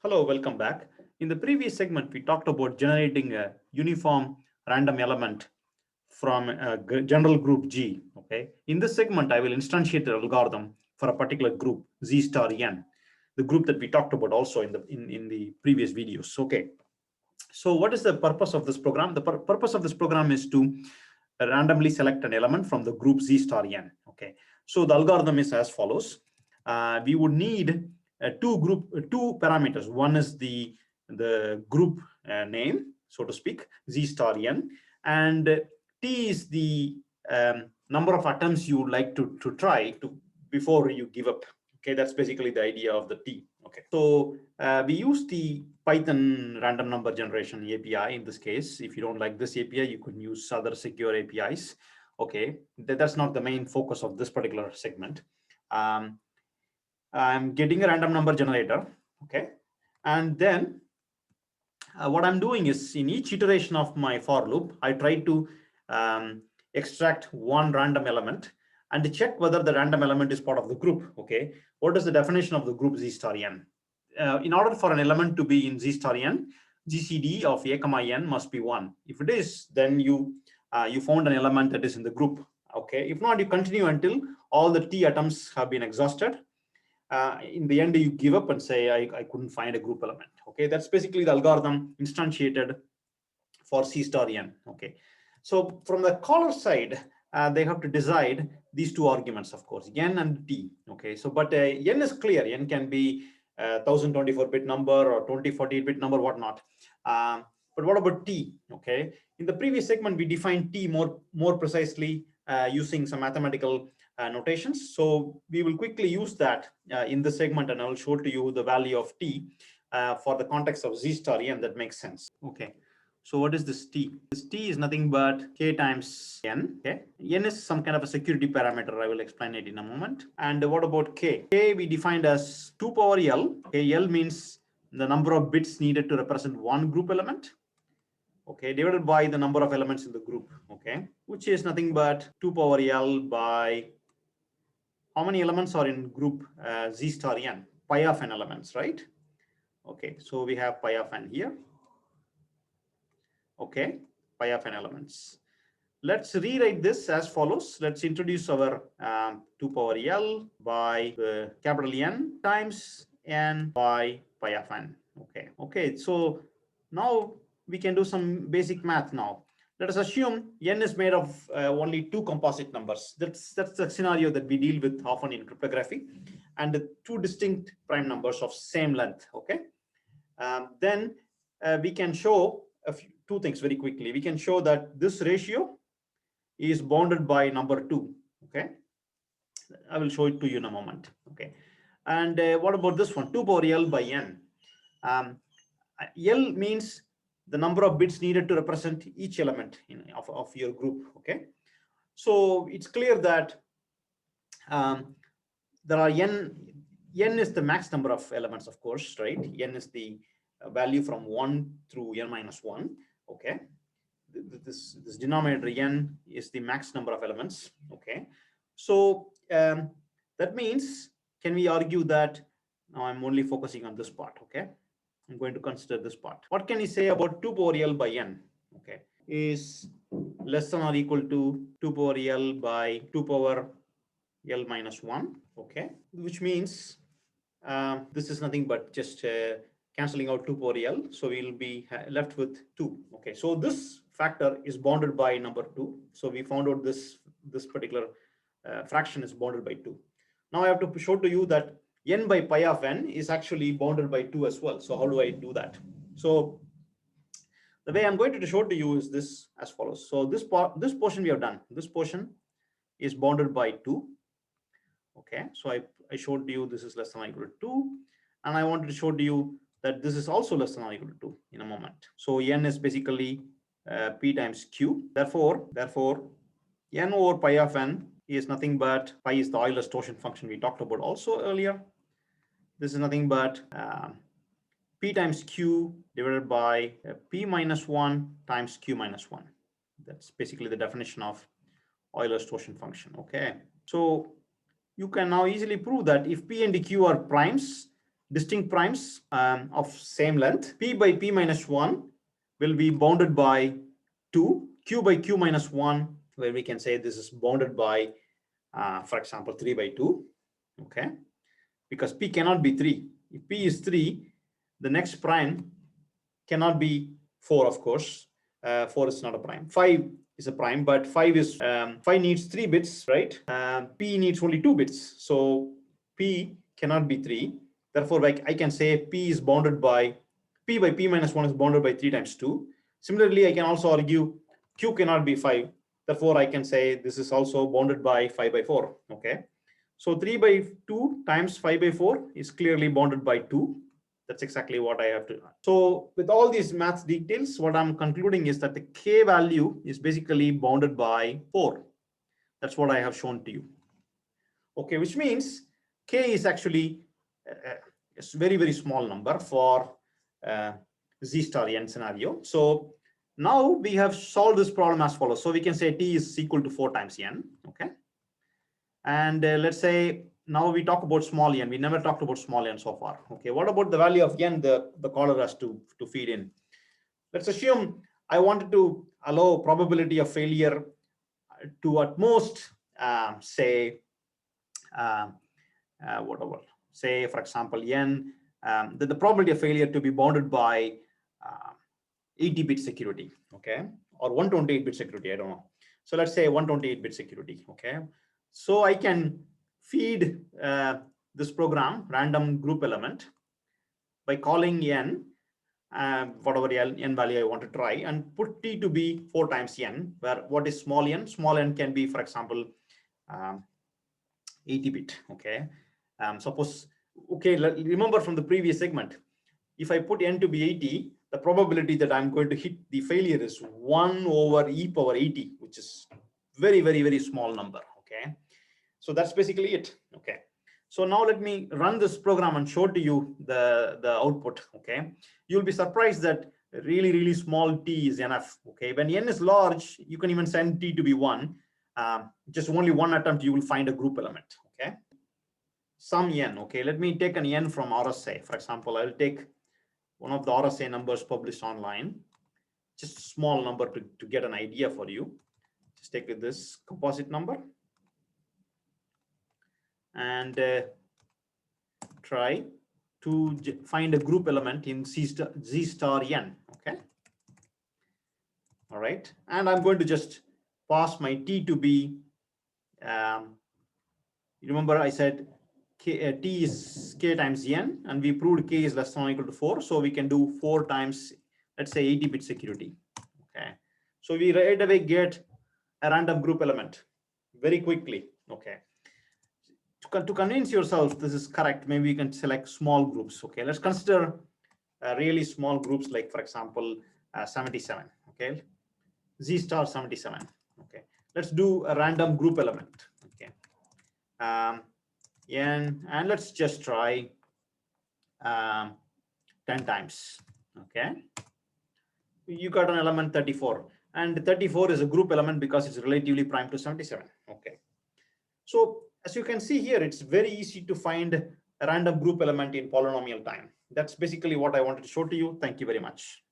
Hello, welcome back. In the previous segment, we talked about generating a uniform random element from a general group G. Okay. In this segment, I will instantiate the algorithm for a particular group Z star N, the group that we talked about also in the previous videos. Okay. So what is the purpose of this program? The purpose of this program is to randomly select an element from the group Z star N. Okay. So the algorithm is as follows. We would need two parameters. One is the group name, so to speak, Z star N, and T is the number of attempts you would like to try to before you give up. Okay, that's basically the idea of the T. Okay, so we use the Python random number generation API in this case. If you don't like this API, you can use other secure APIs. Okay, that's not the main focus of this particular segment. I'm getting a random number generator. Okay, and then what I'm doing is in each iteration of my for loop, I try to extract one random element and to check whether the random element is part of the group. Okay, what is the definition of the group Z star N? In order for an element to be in Z star N, GCD of A comma N must be 1. If it is, then you found an element that is in the group. Okay, if not, you continue until all the T atoms have been exhausted. In the end, you give up and say, I couldn't find a group element. Okay, that's basically the algorithm instantiated for C star N. Okay, so from the caller side, they have to decide these two arguments, of course, N and T. Okay, so but N is clear. N can be 1024-bit number or 2048-bit number, whatnot. But what about T? Okay, in the previous segment, we defined T more precisely using some mathematical notations. So we will quickly use that in this segment, and I will show to you the value of T for the context of Z star N that makes sense. Okay. So what is this T? This T is nothing but K times N. Okay. N is some kind of a security parameter. I will explain it in a moment. And what about K? K we defined as 2 power L. Okay. L means the number of bits needed to represent one group element. Okay, divided by the number of elements in the group. Okay, which is nothing but 2 power L by how many elements are in group Z star N? Pi of n elements, right? Okay, so we have pi of n here. Okay, pi of n elements. Let's rewrite this as follows. Let's introduce our 2 power L by capital N times n by pi of n. Okay, so now we can do some basic math now. Let us assume n is made of only two composite numbers. That's the scenario that we deal with often in cryptography, and two distinct prime numbers of same length. Okay, then we can show two things very quickly. We can show that this ratio is bounded by number 2. Okay, I will show it to you in a moment. Okay, and what about this one? 2 power L by n. L means the number of bits needed to represent each element of your group. Okay, so it's clear that there are n is the max number of elements, of course, right? N is the value from 1 through n minus 1. Okay, this denominator n is the max number of elements. Okay, so that means, can we argue that now I'm only focusing on this part? Okay, I'm going to consider this part. What can you say about 2 power L by n? Okay, is less than or equal to 2 power L by 2 power L minus 1. Okay, which means this is nothing but just cancelling out 2 power L. So we'll be left with 2. Okay, so this factor is bounded by number 2. So we found out this particular fraction is bounded by 2. Now I have to show to you that n by pi of n is actually bounded by 2 as well. So how do I do that? So the way I'm going to show to you is this as follows. So this portion we have done. This portion is bounded by 2. Okay, so I showed you this is less than or equal to 2, and I wanted to show to you that this is also less than or equal to 2 in a moment. So n is basically p times q. Therefore n over pi of n is nothing but, pi is the Euler's torsion function we talked about also earlier. This is nothing but p times q divided by p minus 1 times q minus 1. That's basically the definition of Euler's torsion function. Okay, so you can now easily prove that if p and q are primes, distinct primes of same length. P by P minus 1 will be bounded by 2. Q by Q minus 1, where we can say this is bounded by, for example, 3 by 2. Okay, because P cannot be 3. If P is 3, the next prime cannot be 4, of course. 4 is not a prime. 5 is a prime, but 5 is 5 needs 3 bits, right? P needs only 2 bits, so P cannot be 3. Therefore, like I can say P is bounded by P by P minus 1 is bounded by 3 times 2. Similarly, I can also argue Q cannot be 5. Therefore, I can say this is also bounded by 5 by 4. Okay, so 3 by 2 times 5 by 4 is clearly bounded by 2. That's exactly what I have to. So with all these maths details, what I'm concluding is that the K value is basically bounded by 4. That's what I have shown to you. Okay, which means K is actually a very, very small number for Z star n scenario. So now we have solved this problem as follows. So we can say T is equal to 4 times n. Okay. And let's say now we talk about small n. We never talked about small n so far. Okay, what about the value of n the caller has to feed in? Let's assume I wanted to allow probability of failure to at most say whatever. Say for example n the probability of failure to be bounded by 80-bit security, okay, or 128-bit security. I don't know. So let's say 128-bit security. Okay, so I can feed this program random group element by calling n whatever n value I want to try, and put t to be 4 times n, where what is small n? Small n can be, for example, 80-bit. Okay, suppose, okay, remember from the previous segment, if I put n to be 80, the probability that I'm going to hit the failure is 1 over e power 80, which is very, very, very small number. Okay, so that's basically it. Okay, so now let me run this program and show to you the output. Okay, you'll be surprised that really, really small t is enough. Okay, when n is large, you can even send t to be 1. Just only one attempt, you will find a group element. Okay, some n. Okay, let me take an n from RSA. For example, I'll take one of the RSA numbers published online, just a small number to get an idea for you. Just take this composite number and try to find a group element in Z star n. Okay, all right, and I'm going to just pass my t to be remember I said t is k times n, and we proved k is less than or equal to 4, so we can do 4 times, let's say, 80-bit security. Okay, so we right away get a random group element very quickly. Okay, to convince yourself this is correct, maybe you can select small groups. Okay, let's consider really small groups, like for example 77. Okay, Z star 77. Okay, let's do a random group element. Okay, n, and let's just try 10 times. Okay, you got an element 34, and 34 is a group element because it's relatively prime to 77. Okay, so as you can see here, it's very easy to find a random group element in polynomial time. That's basically what I wanted to show to you. Thank you very much.